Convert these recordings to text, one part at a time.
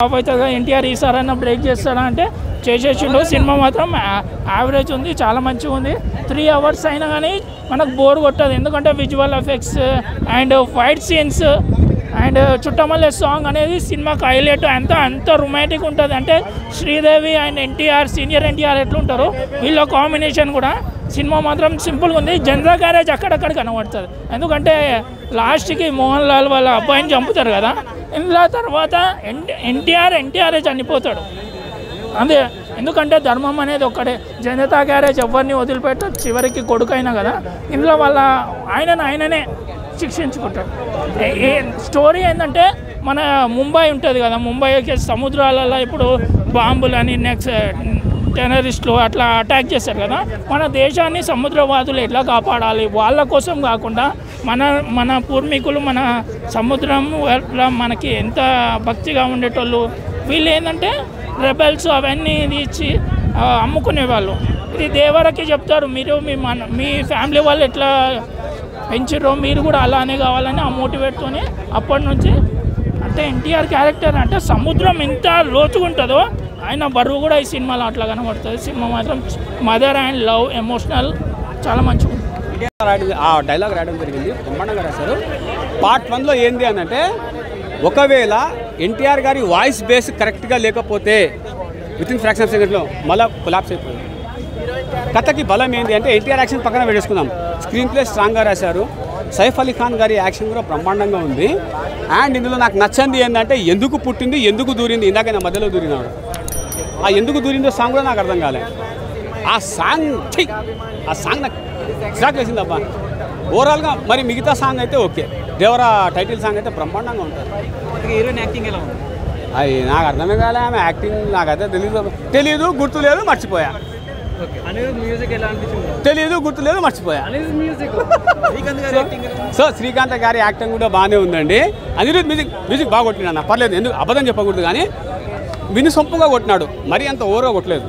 Flop అవుతుంది. ఎన్టీఆర్ ఈసారైనా break చేస్తాడా అంటే చేసేసిండు. సినిమా మాత్రం యావరేజ్ ఉంది, చాలా మంచిగా ఉంది. 3 hours అయినా కానీ మనకు బోర్ కొట్టదు, ఎందుకంటే visual effects and fight scenes and Chuttamalle song అనేది సినిమాకి హైలైట్. అంత రొమాంటిక్ ఉంటుంది. అంటే శ్రీదేవి అండ్ ఎన్టీఆర్, సీనియర్ ఎన్టీఆర్ ఎట్లుంటారో వీళ్ళ కాంబినేషన్ కూడా. సినిమా మాత్రం సింపుల్గా ఉంది. జనరల్ గ్యారేజ్ అక్కడక్కడ కనబడుతుంది, ఎందుకంటే లాస్ట్కి మోహన్ లాల్ వాళ్ళ అబ్బాయిని చంపుతారు కదా. ఇందులో తర్వాత ఎన్టీఆరే చనిపోతాడు అంతే. ఎందుకంటే ధర్మం అనేది ఒక్కడే. జనతా గ్యారేజ్ ఎవరిని వదిలిపెట్టారు, చివరికి కొడుకైనా కదా. ఇందులో వాళ్ళ ఆయననే శిక్షించుకుంటాడు. స్టోరీ ఏంటంటే మన ముంబై ఉంటుంది కదా, ముంబైకి సముద్రాలలో ఇప్పుడు బాంబులని నెక్స్ట్ టెర్రరిస్టులు అట్లా అటాక్ చేశారు కదా. మన దేశాన్ని సముద్రవాదులు ఎట్లా కాపాడాలి, వాళ్ళ కోసం కాకుండా మన పూర్వీకులు మన సముద్రం మనకి ఎంత భక్తిగా ఉండేటోళ్ళు, వీళ్ళు ఏంటంటే రెబెల్స్ అవన్నీ ఇచ్చి అమ్ముకునేవాళ్ళు. ఇది దేవరకి చెప్తారు, మీరు మీ ఫ్యామిలీ వాళ్ళు ఎట్లా పెంచారో మీరు కూడా అలానే కావాలని ఆ మోటివేట్తోనే అప్పటి నుంచి. అంటే ఎన్టీఆర్ క్యారెక్టర్ అంటే సముద్రం ఎంత లోతుగుంటుందో ఆయన బరువు కూడా ఈ సినిమాలో అట్లా కనబడుతుంది. సినిమా మాత్రం మదర్ అండ్ లవ్ ఎమోషనల్ చాలా మంచిగా ఉంది. ఆ డైలాగ్ రాయడం జరిగింది, బ్రహ్మాండంగా రాశారు. పార్ట్ 1లో ఏంది అని అంటే, ఒకవేళ ఎన్టీఆర్ గారి వాయిస్ బేస్ కరెక్ట్గా లేకపోతే వితిన్ ఫ్రాక్షన్ ఆఫ్ సెకండ్స్లో మళ్ళీ కొలాప్స్ అయిపోయింది. కథకి బలం ఏంటి అంటే ఎన్టీఆర్ యాక్షన్ పక్కన పెట్టేసుకుందాం, స్క్రీన్ ప్లే స్ట్రాంగ్గా రాశారు. సైఫ్ అలీ ఖాన్ గారి యాక్షన్ కూడా బ్రహ్మాండంగా ఉంది. అండ్ ఇందులో నాకు నచ్చింది ఏంటంటే ఎందుకు పుట్టింది, ఎందుకు దూరింది. ఇందాక నా మధ్యలో దూరినాడు, ఆ ఎందుకు దూరిందో సాంగ్ కూడా నాకు అర్థం కాలే. ఆ సాంగ్ నాకు ఎక్స్ట్రాక్ట్ వేసింది అబ్బా. ఓవరాల్గా మరి మిగతా సాంగ్ అయితే ఓకే. దేవరా టైటిల్ సాంగ్ అయితే బ్రహ్మాండంగా ఉంటుంది. హీరోయిన్ యాక్టింగ్ ఎలా ఉంది? అది నాకు అర్థమే కాలే. ఆమె యాక్టింగ్ నాకైతే తెలీదు, గుర్తు లేదు, మర్చిపోయా. మ్యూజిక్ ఎలా అనిపించింది? తెలీదు, గుర్తు లేదు, మర్చిపోయా. సో శ్రీకాంత్ గారి యాక్టింగ్ కూడా బాగానే ఉందండి. అనిరుద్ మ్యూజిక్ బాగా కొట్టినా, పర్లేదు, ఎందుకు అబద్ధం చెప్పకూడదు, కానీ వినుసొంపుగా కొట్టినాడు, మరీ అంత ఓవర్గా కొట్టలేదు.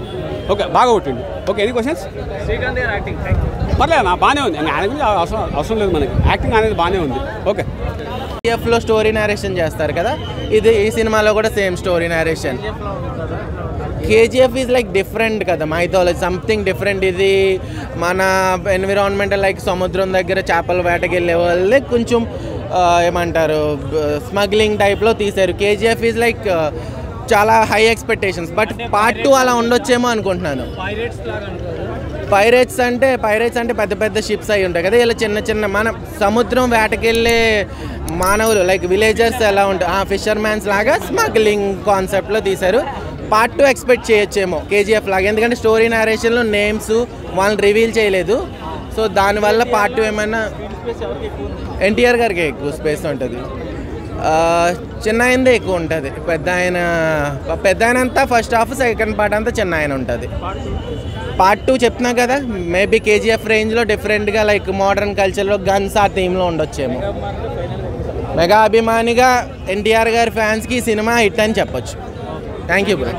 ఓకే, బాగా కొట్టిండు. Okay, any questions? శ్రీకాంత్ గారి యాక్టింగ్ పర్లేదు, బాగానే ఉంది. ఆయన గురించి అవసరం లేదు మనకి, యాక్టింగ్ అనేది బాగానే ఉంది. ఓకే. కేజీఎఫ్లో స్టోరీ నేరేషన్ చేస్తారు కదా, ఈ సినిమాలో కూడా same story narration. KGF is like different కదా, మైథాలజీ సంథింగ్ డిఫరెంట్. ఇది మన ఎన్విరాన్మెంటల్ లైక్ సముద్రం దగ్గర చేపల వేటకి వెళ్ళే వాళ్ళే కొంచెం ఏమంటారు స్మగ్లింగ్ టైప్లో తీశారు. కేజీఎఫ్ ఈజ్ లైక్ చాలా హై ఎక్స్పెక్టేషన్స్, బట్ పార్ట్ 2 అలా ఉండొచ్చేమో అనుకుంటున్నాను. పైరేట్స్ అంటే పెద్ద పెద్ద షిప్స్ అయి ఉంటాయి కదా, ఇలా చిన్న మన సముద్రం వేటకెళ్ళే మానవులు లైక్ విలేజర్స్ ఎలా ఉంటాయి, ఫిషర్ మ్యాన్స్ లాగా స్మగ్లింగ్ కాన్సెప్ట్లో తీశారు. పార్ట్ 2 ఎక్స్పెక్ట్ చేయొచ్చేమో కేజీఎఫ్ లాగా, ఎందుకంటే స్టోరీ నేరేషన్లో నేమ్స్ వాళ్ళని రివీల్ చేయలేదు. సో దానివల్ల పార్ట్ 2 ఏమైనా ఎన్టీఆర్ గారికి ఎక్కువ స్పేస్ ఉంటుంది, చిన్న ఆయనదే ఎక్కువ ఉంటుంది. పెద్ద ఆయన అంతా ఫస్ట్ హాఫ్, సెకండ్ పార్ట్ అంతా చిన్న ఆయన ఉంటుంది. పార్ట్ 2 చెప్తున్నా కదా, మేబీ కేజీఎఫ్ రేంజ్లో డిఫరెంట్గా లైక్ మోడర్న్ కల్చర్లో గన్స్ ఆ థీమ్లో ఉండొచ్చేమో. మెగా అభిమానిగా ఎన్టీఆర్ గారి ఫ్యాన్స్కి ఈ సినిమా హిట్ అని చెప్పొచ్చు. Thank you bro.